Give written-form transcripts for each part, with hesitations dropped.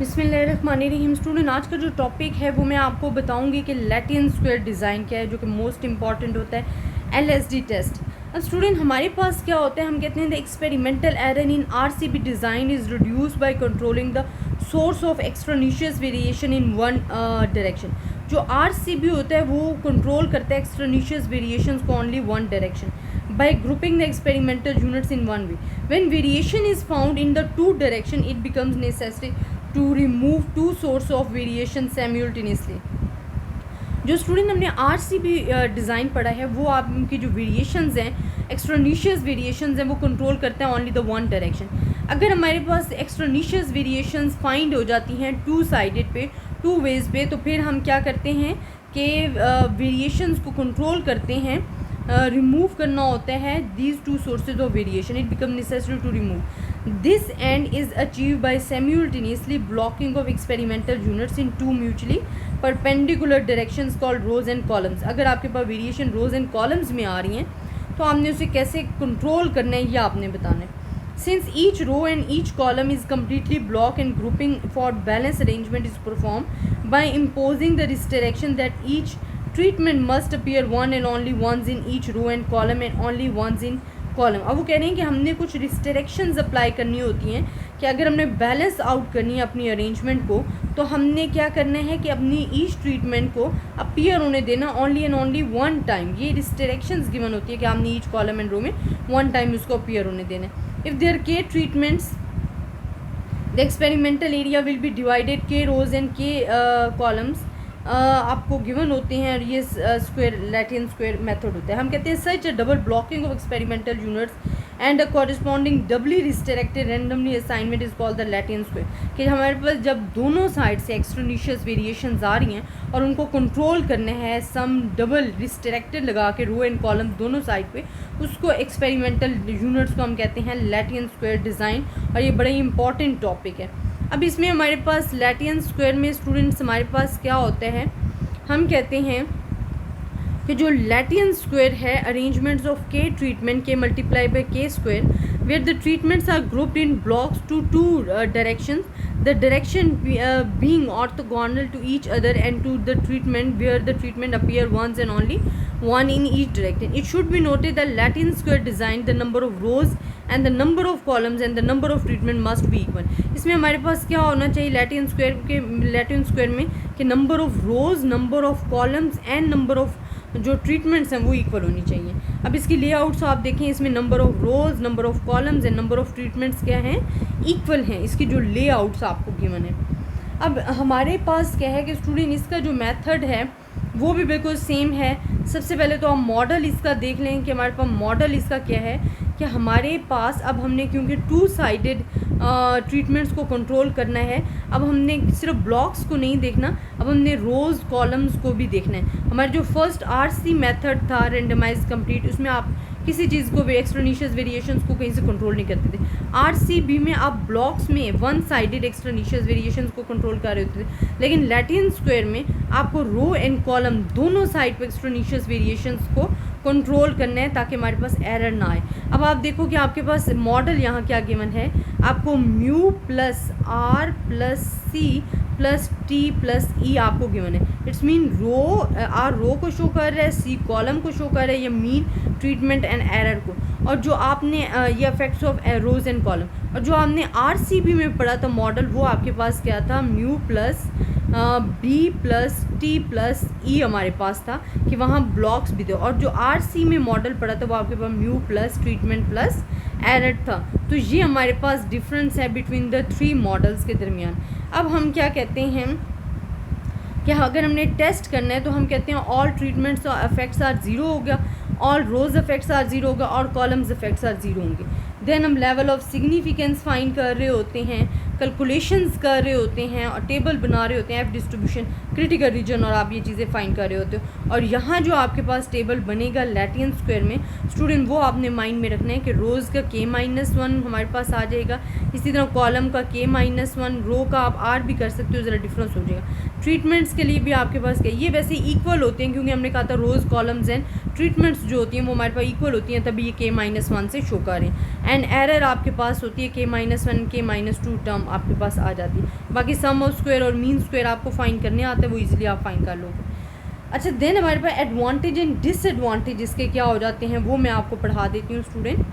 बिस्मिल्लाहिर्रहमानिर्रहीम। स्टूडेंट, आज का जो टॉपिक है वो मैं आपको बताऊंगी कि लैटिन स्क्वायर डिज़ाइन क्या है, जो कि मोस्ट इंपॉर्टेंट होता है LSD टेस्ट। अब स्टूडेंट, हमारे पास क्या होता है, हम कहते हैं the experimental error in RCB design is reduce by controlling the source of extraneous variation in one direction. जो RCB होता है वो कंट्रोल करता है एक्सट्रानिशियस वेरिएशंस को only one direction by grouping the experimental units in one way. When variation is found in the two direction, it becomes necessary to remove two source of variation simultaneously. जो student हमने RCB design पढ़ा है वो आपकी जो variations हैं, एक्सट्रानिशियस variations हैं, वो कंट्रोल करते हैं ओनली द वन डायरेक्शन। अगर हमारे पास एक्सट्रानिशियस वेरिएशंस फाइंड हो जाती हैं टू साइडेड पे, टू वेज पे, तो फिर हम क्या करते हैं कि वेरिएशंस को कंट्रोल करते हैं, रिमूव करना होता है these two sources of variation. It become necessary to remove this and is achieve by simultaneously blocking of experimental units in two mutually perpendicular directions called rows and columns. अगर आपके पास variation rows and columns में आ रही हैं तो आपने उसे कैसे कंट्रोल करना है ये आपने बताना है। Since each row and each column is completely blocked and grouping for balance arrangement is performed by imposing the restriction that each treatment must appear one and only ones in each row and column and only ones in column। अब वो कह रहे हैं कि हमने कुछ restrictions apply करनी होती हैं कि अगर हमने बैलेंस आउट करनी है अपनी अरेंजमेंट को, तो हमने क्या करना है कि अपनी ईच ट्रीटमेंट को अपीयर होने देना only and only one time. ये रिस्ट्रिक्शंस गिवन होती है कि हमने ईच कॉलम एंड रो में वन टाइम उसको अपीयर होने देना है। If there are k treatments, the experimental area will be divided k rows and k columns। आपको गिवन होते हैं और ये स्क्वायर लैटिन स्क्वायर मेथड होता है। हम कहते हैं such double blocking of experimental units and a corresponding doubly restricted randomly assignment is called the Latin square. कि हमारे पास जब दोनों साइड से एक्सट्रानिशियस वेरिएशंस आ रही हैं और उनको कंट्रोल करना है सम डबल रिस्ट्रिक्टेड लगा के रो एंड कॉलम दोनों साइड पे, उसको एक्सपेरिमेंटल यूनिट्स को हम कहते हैं लैटिन स्क्वायर डिज़ाइन। और ये बड़ा ही इंपॉर्टेंट टॉपिक है। अब इसमें हमारे पास लैटिन स्क्वायर में स्टूडेंट्स हमारे पास क्या होता है, हम कहते हैं कि जो लैटिन स्क्वायर है arrangements of K treatment K multiply by K square where the treatments are grouped in blocks two two directions, the direction being orthogonal to each other and to the treatment where the treatment appear once and only one in each direction. It should be noted that Latin square design the number of rows and the number of columns and the number of treatment must be equal। इसमें हमारे पास क्या होना चाहिए Latin square में कि number of rose, number of columns and number of जो treatments हैं वो इक्वल होनी चाहिए। अब इसकी लेआउट्स आप देखें, इसमें number of rose, number of columns and number of treatments क्या हैं, इक्वल हैं। इसकी जो लेआउट्स आपको गिवन है। अब हमारे पास क्या है कि स्टूडेंट इसका जो मेथड है वो भी बिल्कुल सेम है। सबसे पहले तो हम मॉडल इसका देख लें कि हमारे पास मॉडल इसका क्या है कि हमारे पास अब हमने क्योंकि टू साइडेड ट्रीटमेंट्स को कंट्रोल करना है, अब हमने सिर्फ ब्लॉक्स को नहीं देखना, अब हमने रोज़ कॉलम्स को भी देखना है। हमारे जो फर्स्ट RC मेथड था रैंडमाइज कंप्लीट, उसमें आप किसी चीज़ को भी एक्सट्रानिशियस वेरिएशंस को कहीं से कंट्रोल नहीं करते थे। RCB में आप ब्लॉक्स में वन साइडेड एक्सट्रानिशियस वेरिएशंस को कंट्रोल कर रहे होते थे, लेकिन लैटिन स्क्वायर में आपको रो एंड कॉलम दोनों साइड पर एक्सट्रानिशियस वेरिएशंस को कंट्रोल करना है ताकि हमारे पास एरर ना आए। अब आप देखो कि आपके पास मॉडल यहाँ क्या गिवन है, आपको mu plus R plus C plus T plus E आपको गिवन है। इट्स मीन R रो को शो कर रहा है, C कॉलम को शो कर रहा है, या मीन ट्रीटमेंट एंड एरर को। और जो आपने ये effects of rose and column, और जो आपने RCB में पढ़ा था मॉडल, वो आपके पास क्या था, mu plus B plus T plus E हमारे पास था कि वहाँ ब्लॉक्स भी थे। और जो RC में मॉडल पड़ा था वो आपके पास mu plus treatment plus error था। तो ये हमारे पास डिफरेंस है बिटवीन द थ्री मॉडल्स के दरमियान। अब हम क्या कहते हैं कि अगर हमने टेस्ट करना है तो हम कहते हैं all treatments effects are zero हो गया, all rows effects are zero होगा और कॉलम्स इफेक्ट्स आर ज़ीरो होंगे। देन हम लेवल ऑफ सिग्निफिकेंस फाइंड कर रहे होते हैं, कैलकुलेशंस कर रहे होते हैं और टेबल बना रहे होते हैं, एफ डिस्ट्रीब्यूशन, क्रिटिकल रीजन, और आप ये चीज़ें फाइंड कर रहे होते हो। और यहाँ जो आपके पास टेबल बनेगा लैटिन स्क्वायर में स्टूडेंट, वो आपने माइंड में रखना है कि रोज़ का K-1 हमारे पास आ जाएगा, इसी तरह कॉलम का K-1, रो का आप R भी कर सकते हो, ज़रा डिफरेंस हो जाएगा। ट्रीटमेंट्स के लिए भी आपके पास क्या, ये वैसे इक्वल होते हैं क्योंकि हमने कहा था रोज़ कॉलम्स एंड ट्रीटमेंट्स जो होती हैं वो हमारे पास इक्वल होती हैं, तभी ये k-1 से शो कर रहे हैं। एंड एरर आपके पास होती है k-1 k-2 टर्म आपके पास आ जाती है। बाकी सम ऑफ स्क्वायर और मीन स्क्वायर आपको फाइंड करने आता है, वो ईजिली आप फाइंड कर लोगे। अच्छा, देन हमारे पास एडवांटेज एंड डिसएडवांटेज इसके क्या हो जाते हैं वो मैं आपको पढ़ा देती हूँ स्टूडेंट।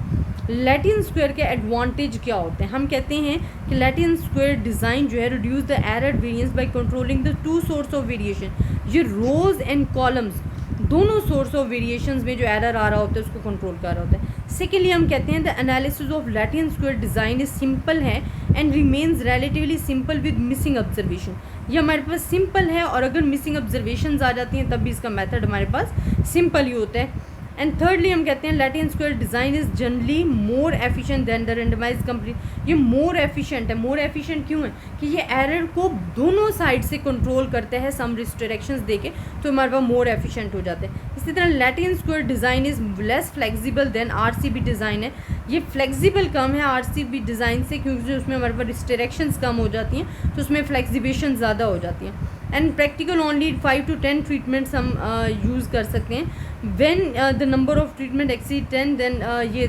लैटिन स्क्वायर के एडवांटेज क्या होते हैं? हम कहते हैं कि लैटिन स्क्वायर डिज़ाइन जो है reduce the error variance bye controlling the two source of variation. ये रोज़ एंड कॉलम्स दोनों सोर्स ऑफ वेरिएशंस में जो एरर आ रहा होता है उसको कंट्रोल कर रहा होता है। सेकेंडली हम कहते हैं the analysis of Latin square design is simple है and remains relatively simple with missing observation. ये हमारे पास सिंपल है और अगर मिसिंग ऑब्जर्वेशंस आ जाती हैं तब भी इसका मेथड हमारे पास सिंपल ही होता है। एंड थर्डली हम कहते हैं Latin square design is generally more efficient than the randomised complete. ये मोर एफिशिएंट है। मोर एफिशिएंट क्यों है? कि ये एरर को दोनों साइड से कंट्रोल करते हैं सम रिस्ट्रिक्शंस देके, तो हमारे पास मोर एफिशिएंट हो जाते हैं। इसी तरह Latin square design is less flexible than RCB design है। ये फ्लेक्सिबल कम है आरसीबी डिज़ाइन से क्योंकि उसमें हमारे पास रिस्ट्रिक्शंस कम हो जाती हैं, तो उसमें फ्लेक्सिबिलिटी ज़्यादा हो जाती है। And practical only 5 to 10 treatments हम यूज़ कर सकते हैं। When the number of treatment exceed 10 then ये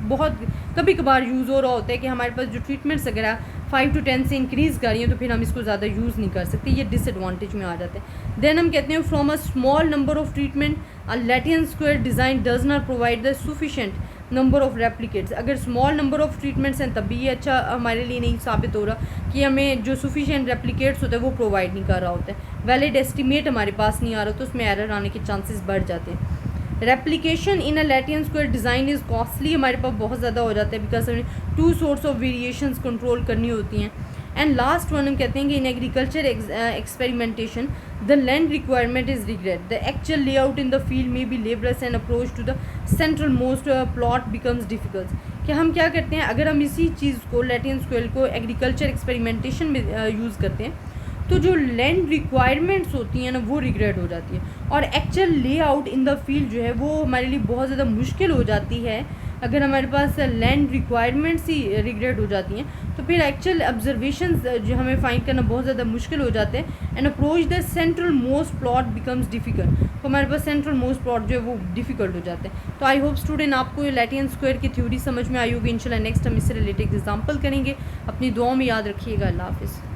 बहुत कभी कभार यूज़ हो रहा होता है कि हमारे पास जो ट्रीटमेंट्स अगर 5 to 10 से इंक्रीज़ कर रही हैं तो फिर हम इसको ज़्यादा यूज़ नहीं कर सकते, ये डिसएडवांटेज में आ जाते हैं। देन हम कहते हैं from a small number of treatment a Latin square design does not provide the sufficient number of replicates. अगर स्मॉल नंबर ऑफ ट्रीटमेंट्स हैं तब भी ये अच्छा हमारे लिए नहीं साबित हो रहा कि हमें जो सफिशिएंट रेप्लिकेट्स होते हैं वो प्रोवाइड नहीं कर रहा होता है। वैलिड एस्टिमेट हमारे पास नहीं आ रहा तो उसमें एरर आने के चांसेस बढ़ जाते हैं। Replication in a Latin square design is costly हमारे पास बहुत ज़्यादा हो जाता है बिकॉज हमें two source of variations control करनी होती हैं। एंड लास्ट वन हम कहते हैं कि in agriculture experimentation the land requirement is regret the actual layout in the field में be laborious and approach to the central most plot becomes difficult. कि हम क्या करते हैं, अगर हम इसी चीज़ को लैटिन स्क्वायर को एग्रीकल्चर एक्सपेरिमेंटेशन में यूज़ करते हैं तो जो लैंड रिक्वायरमेंट्स होती हैं ना वो रिग्रेट हो जाती है और actual layout in the field जो है वो हमारे लिए बहुत ज़्यादा मुश्किल हो जाती है। अगर हमारे पास लैंड रिक्वायरमेंट्स ही रिग्रेट हो जाती हैं तो फिर एक्चुअल ऑब्जर्वेशंस जो हमें फाइंड करना बहुत ज़्यादा मुश्किल हो जाते हैं। And approach the central most plot becomes difficult. तो हमारे पास सेंट्रल मोस्ट प्लॉट जो है वो डिफिकल्ट हो जाते हैं। तो आई होप स्टूडेंट आपको ये लैटिन स्क्वायर की थ्योरी समझ में आई होगी। इंशाल्लाह नेक्स्ट हम इससे रिलेटेड एग्जाम्पल करेंगे। अपनी दुआओं में याद रखिएगा। अल्लाह हाफिज़।